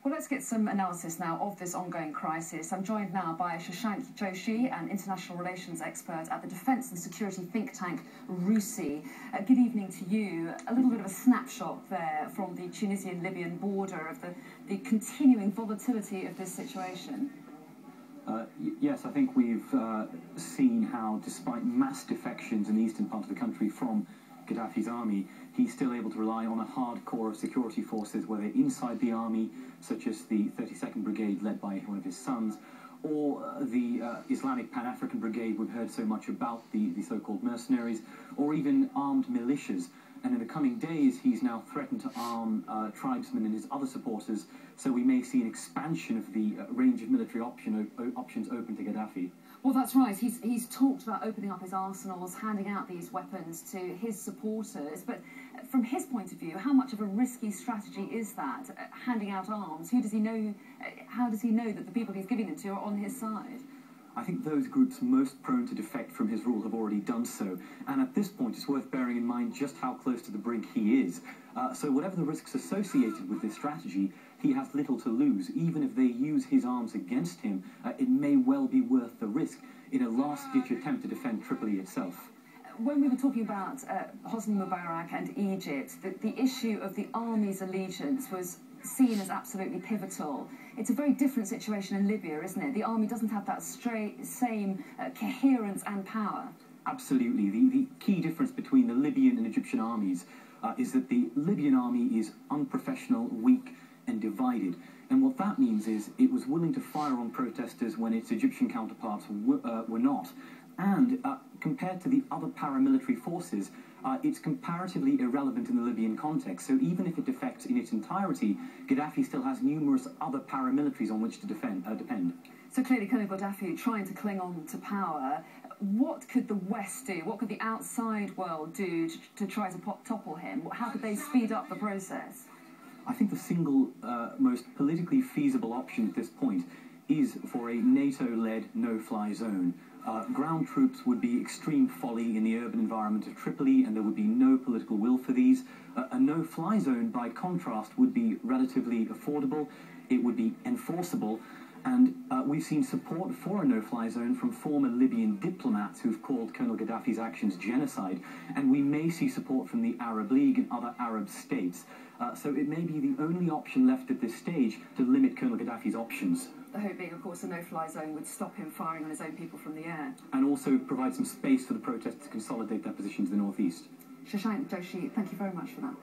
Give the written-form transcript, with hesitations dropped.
Well, let's get some analysis now of this ongoing crisis. I'm joined now by Shashank, an international relations expert at the defence and security think tank RUSI. Good evening to you. A little bit of a snapshot there from the Tunisian-Libyan border of the continuing volatility of this situation. Yes, I think we've seen how, despite mass defections in the eastern part of the country from Gaddafi's army, he's still able to rely on a hard core of security forces, whether inside the army, such as the 32nd Brigade led by one of his sons, or the Islamic Pan-African Brigade we've heard so much about, the so-called mercenaries, or even armed militias. And in the coming days, he's now threatened to arm tribesmen and his other supporters, so we may see an expansion of the range of military options open to Gaddafi. Well, that's right. He's talked about opening up his arsenals, handing out these weapons to his supporters. But from his point of view, how much of a risky strategy is that, handing out arms? Who does he know? How does he know that the people he's giving them to are on his side? I think those groups most prone to defect from his rule have already done so. And at this point, it's worth bearing in mind just how close to the brink he is. So whatever the risks associated with this strategy, he has little to lose. Even if they use his arms against him, it may well be worth the risk in a last-ditch attempt to defend Tripoli itself. When we were talking about Hosni Mubarak and Egypt, the issue of the army's allegiance was seen as absolutely pivotal. It's a very different situation in Libya, isn't it? The army doesn't have that same coherence and power. Absolutely. The key difference between the Libyan and Egyptian armies is that the Libyan army is unprofessional, weak and divided. And what that means is it was willing to fire on protesters when its Egyptian counterparts were not. And compared to the other paramilitary forces, it's comparatively irrelevant in the Libyan context. So even if it defects in its entirety, Gaddafi still has numerous other paramilitaries on which to depend. So clearly, Colonel Gaddafi trying to cling on to power. What could the West do? What could the outside world do to try to topple him? How could they speed up the process? I think the single most politically feasible option at this point is for a NATO-led no-fly zone. Ground troops would be extreme folly in the urban environment of Tripoli, and there would be no political will for these. A no-fly zone, by contrast, would be relatively affordable, it would be enforceable, and we've seen support for a no-fly zone from former Libyan diplomats who've called Colonel Gaddafi's actions genocide, and we may see support from the Arab League and other Arab states. So it may be the only option left at this stage to limit Colonel Gaddafi's options. The hope being, of course, a no-fly zone would stop him firing on his own people from the air. And also provide some space for the protests to consolidate their positions in the northeast. Shashank, thank you very much for that.